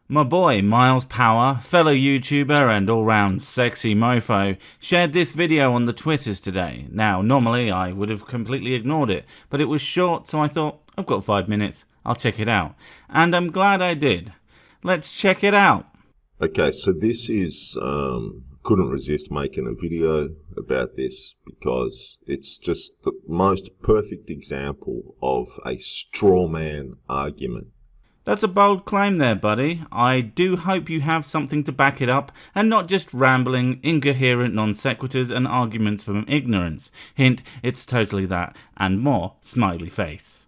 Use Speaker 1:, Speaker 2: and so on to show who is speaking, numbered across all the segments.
Speaker 1: My boy Myles Power, fellow YouTuber and all-round sexy mofo, shared this video on the Twitters today. Now, normally I would have completely ignored it, but it was short, so I thought, I've got 5 minutes, I'll check it out. And I'm glad I did. Let's check it out.
Speaker 2: Okay, so this is, couldn't resist making a video about this because it's just the most perfect example of a straw man argument.
Speaker 1: That's a bold claim there, buddy. I do hope you have something to back it up and not just rambling, incoherent non sequiturs and arguments from ignorance. Hint, it's totally that and more, smiley face.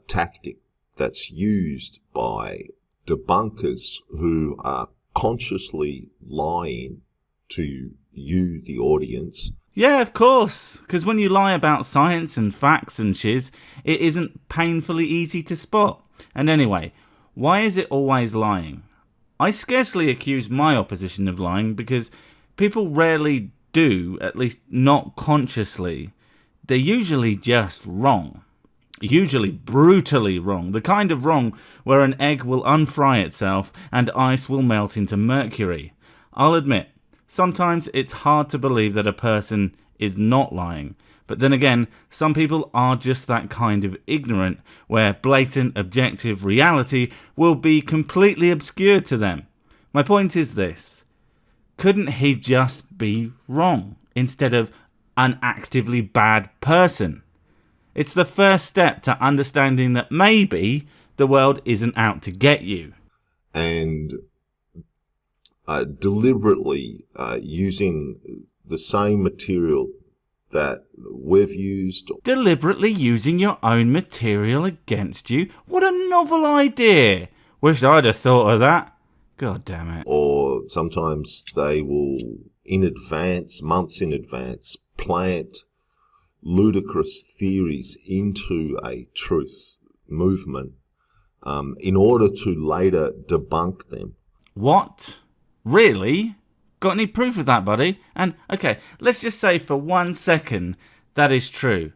Speaker 2: Tactic that's used by debunkers who are consciously lying to you, the audience.
Speaker 1: Yeah, of course, because when you lie about science and facts and shiz, it isn't painfully easy to spot. And anyway, why is it always lying? I scarcely accuse my opposition of lying because people rarely do, at least not consciously. They're usually just wrong. Usually brutally wrong. The kind of wrong where an egg will unfry itself and ice will melt into mercury. I'll admit, sometimes it's hard to believe that a person is not lying. But then again, some people are just that kind of ignorant, where blatant objective reality will be completely obscured to them. My point is this: couldn't he just be wrong, instead of an actively bad person? It's the first step to understanding that maybe the world isn't out to get you.
Speaker 2: And deliberately using the same material that we've used.
Speaker 1: Deliberately using your own material against you? What a novel idea! Wish I'd have thought of that. God damn it.
Speaker 2: Or sometimes they will, in advance, months in advance, plant ludicrous theories into a truth movement in order to later debunk them.
Speaker 1: What? Really? Got any proof of that, buddy? And, okay, let's just say for 1 second that is true.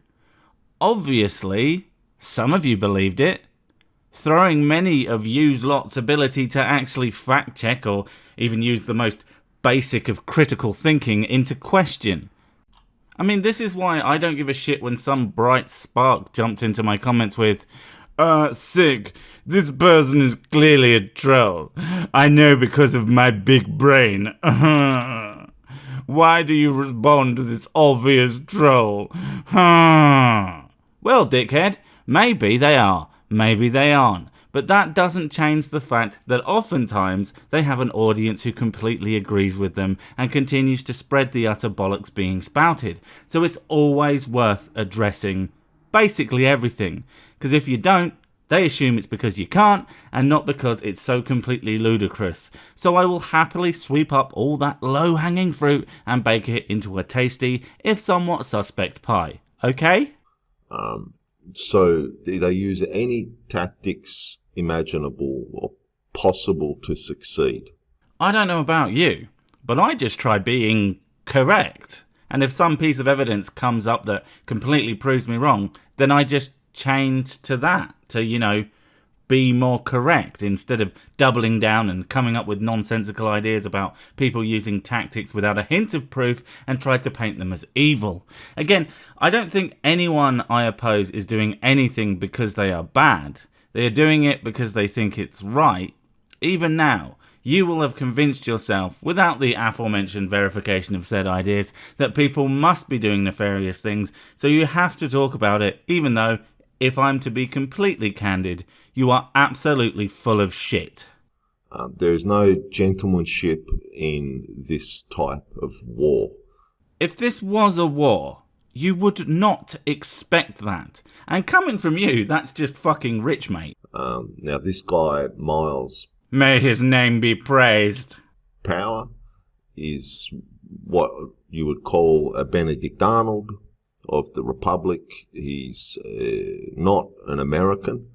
Speaker 1: Obviously, some of you believed it, throwing many of you's lot's ability to actually fact check or even use the most basic of critical thinking into question. I mean, this is why I don't give a shit when some bright spark jumps into my comments with, sick. This person is clearly a troll. I know because of my big brain. Why do you respond to this obvious troll? Well, dickhead, maybe they are, maybe they aren't. But that doesn't change the fact that oftentimes they have an audience who completely agrees with them and continues to spread the utter bollocks being spouted. So it's always worth addressing basically everything. Because if you don't, they assume it's because you can't and not because it's so completely ludicrous. So I will happily sweep up all that low-hanging fruit and bake it into a tasty, if somewhat suspect pie. Okay?
Speaker 2: So they use any tactics imaginable or possible to succeed.
Speaker 1: I don't know about you, but I just try being correct. And if some piece of evidence comes up that completely proves me wrong, then I just change to that, to, be more correct instead of doubling down and coming up with nonsensical ideas about people using tactics without a hint of proof and try to paint them as evil. Again, I don't think anyone I oppose is doing anything because they are bad. They are doing it because they think it's right. Even now, you will have convinced yourself, without the aforementioned verification of said ideas, that people must be doing nefarious things, so you have to talk about it, even though, if I'm to be completely candid, you are absolutely full of shit.
Speaker 2: There is no gentlemanship in this type of war.
Speaker 1: If this was a war, you would not expect that. And coming from you, that's just fucking rich, mate.
Speaker 2: Now this guy, Myles,
Speaker 1: may his name be praised,
Speaker 2: Power, is what you would call a Benedict Arnold of the Republic. He's not an American.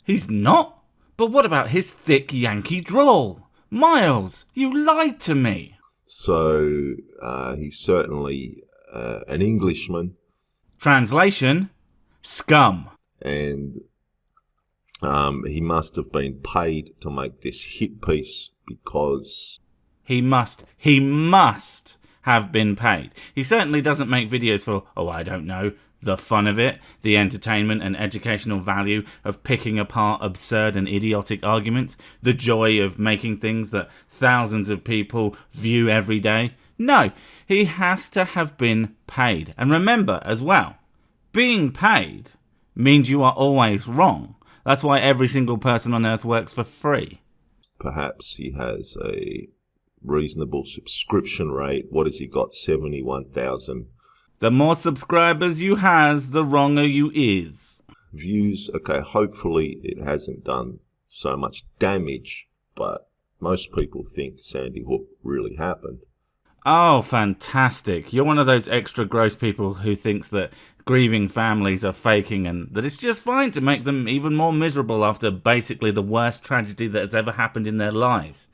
Speaker 1: He's not? But what about his thick Yankee drawl? Myles, you lied to me.
Speaker 2: So he's certainly an Englishman.
Speaker 1: Translation: scum.
Speaker 2: And He must have been paid to make this hit piece because
Speaker 1: He must have been paid. He certainly doesn't make videos for, I don't know, the fun of it, the entertainment and educational value of picking apart absurd and idiotic arguments, the joy of making things that thousands of people view every day. No, he has to have been paid. And remember as well, being paid means you are always wrong. That's why every single person on earth works for free.
Speaker 2: perhaps he has a reasonable subscription rate. What has he got? 71,000
Speaker 1: The more subscribers you has, the wronger you is.
Speaker 2: views. Okay, hopefully it hasn't done so much damage, but most people think Sandy Hook really happened.
Speaker 1: Oh, fantastic. You're one of those extra gross people who thinks that grieving families are faking and that it's just fine to make them even more miserable after basically the worst tragedy that has ever happened in their lives.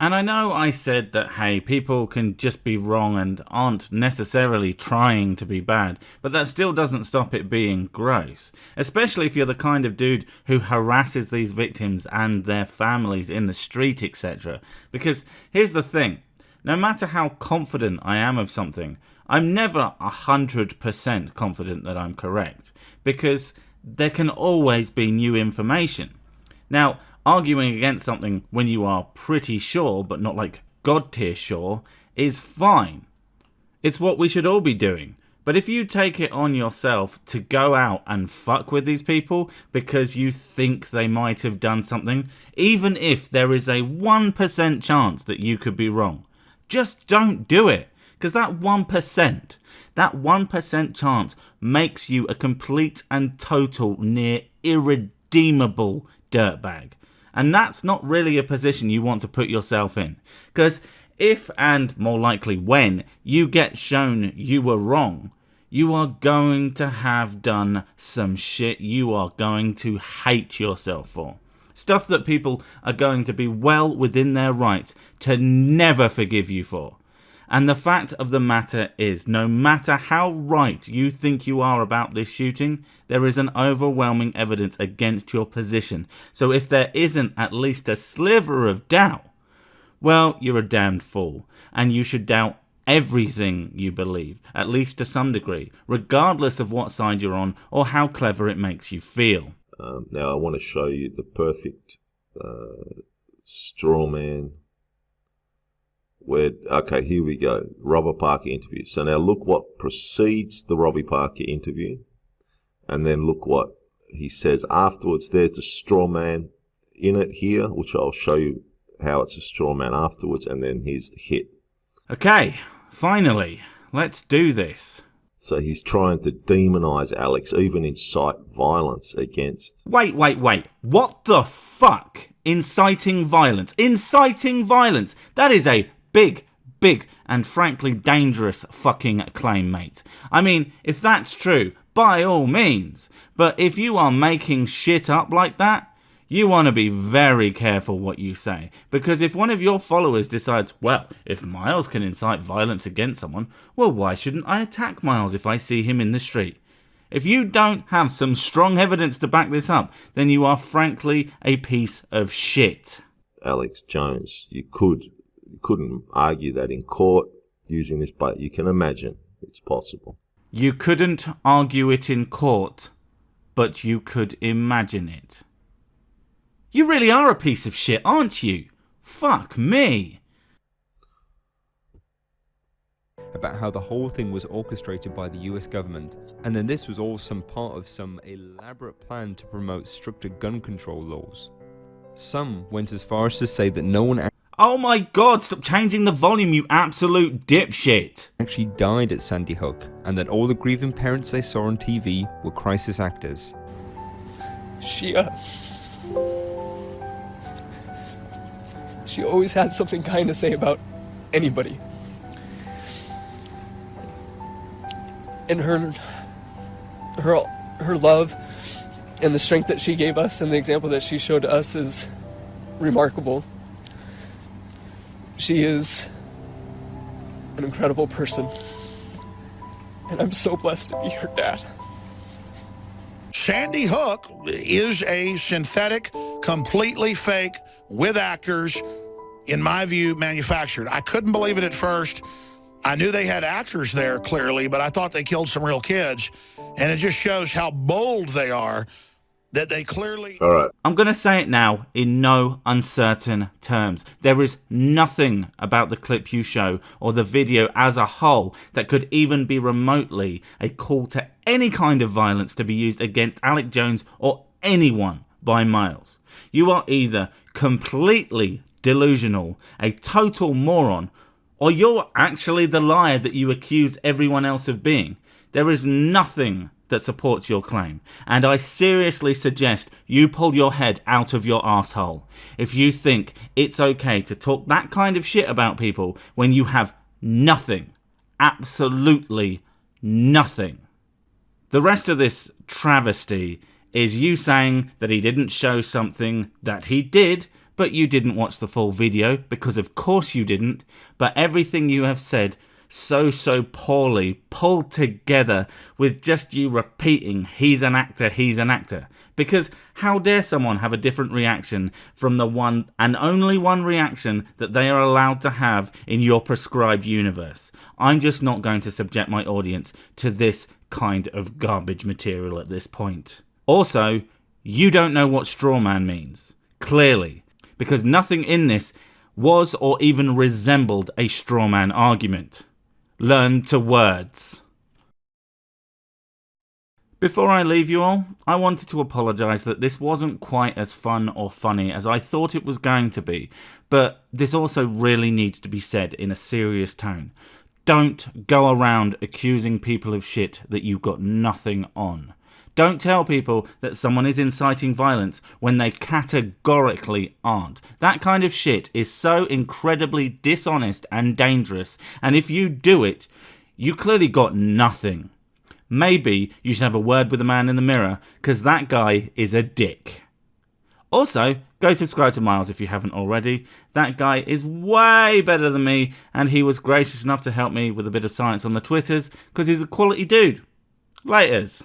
Speaker 1: And I know I said that, hey, people can just be wrong and aren't necessarily trying to be bad, but that still doesn't stop it being gross. Especially if you're the kind of dude who harasses these victims and their families in the street, etc. Because here's the thing, no matter how confident I am of something, I'm never 100% confident that I'm correct, because there can always be new information. Now, arguing against something when you are pretty sure, but not like God tier sure, is fine. It's what we should all be doing. But if you take it on yourself to go out and fuck with these people because you think they might have done something, even if there is a 1% chance that you could be wrong, just don't do it. Because that 1% chance makes you a complete and total near irredeemable dirtbag. And that's not really a position you want to put yourself in. Because if, and more likely when, you get shown you were wrong, you are going to have done some shit you are going to hate yourself for. Stuff that people are going to be well within their rights to never forgive you for. And the fact of the matter is, no matter how right you think you are about this shooting, there is an overwhelming evidence against your position. So if there isn't at least a sliver of doubt, well, you're a damned fool. And you should doubt everything you believe, at least to some degree, regardless of what side you're on or how clever it makes you feel.
Speaker 2: Now I want to show you the perfect straw man. Okay, here we go. Robbie Parker interview. So now look what precedes the Robbie Parker interview, and then look what he says afterwards. There's the straw man in it here, which I'll show you how it's a straw man afterwards, and then here's the hit.
Speaker 1: Okay, finally, let's do this.
Speaker 2: So he's trying to demonize Alex, even incite violence against...
Speaker 1: Wait. What the fuck? Inciting violence. Inciting violence. That is a big, and frankly dangerous fucking claim, mate. I mean, if that's true, by all means. But if you are making shit up like that, you want to be very careful what you say. Because if one of your followers decides, well, if Myles can incite violence against someone, well, why shouldn't I attack Myles if I see him in the street? If you don't have some strong evidence to back this up, then you are frankly a piece of shit.
Speaker 2: Alex Jones, you couldn't argue that in court using this, but you can imagine it's possible.
Speaker 1: You couldn't argue it in court, but you could imagine it. You really are a piece of shit, aren't you? Fuck me.
Speaker 3: About how the whole thing was orchestrated by the US government, and then this was all some part of some elaborate plan to promote stricter gun control laws. Some went as far as to say that no one
Speaker 1: Oh my god, stop changing the volume, you absolute dipshit.
Speaker 3: actually died at Sandy Hook, and that all the grieving parents they saw on TV were crisis actors.
Speaker 4: She always had something kind to say about anybody. And her love and the strength that she gave us and the example that she showed us is remarkable. She is an incredible person, and I'm so blessed to be her dad.
Speaker 5: Sandy Hook is a synthetic, completely fake, with actors, in my view, manufactured. I couldn't believe it at first. I knew they had actors there, clearly, but I thought they killed some real kids. And it just shows how bold they are, that they clearly...
Speaker 2: All right.
Speaker 1: I'm going to say it now in no uncertain terms. There is nothing about the clip you show or the video as a whole that could even be remotely a call to any kind of violence to be used against Alec Jones or anyone by Myles. You are either completely delusional, a total moron, or you're actually the liar that you accuse everyone else of being. There is nothing that supports your claim, and I seriously suggest you pull your head out of your arsehole if you think it's okay to talk that kind of shit about people when you have nothing, absolutely nothing. The rest of this travesty is you saying that he didn't show something that he did, but you didn't watch the full video, because of course you didn't, but everything you have said so poorly pulled together with just you repeating he's an actor, because how dare someone have a different reaction from the one and only one reaction that they are allowed to have in your prescribed universe. I'm just not going to subject my audience to this kind of garbage material at this point. Also, you don't know what straw man means, clearly, because nothing in this was or even resembled a straw man argument. Learn to words. Before I leave you all, I wanted to apologise that this wasn't quite as fun or funny as I thought it was going to be, but this also really needs to be said in a serious tone. Don't go around accusing people of shit that you've got nothing on. Don't tell people that someone is inciting violence when they categorically aren't. That kind of shit is so incredibly dishonest and dangerous, and if you do it, you clearly got nothing. Maybe you should have a word with the man in the mirror, because that guy is a dick. Also, go subscribe to Myles if you haven't already. That guy is way better than me, and he was gracious enough to help me with a bit of science on the Twitters, because he's a quality dude. Laters.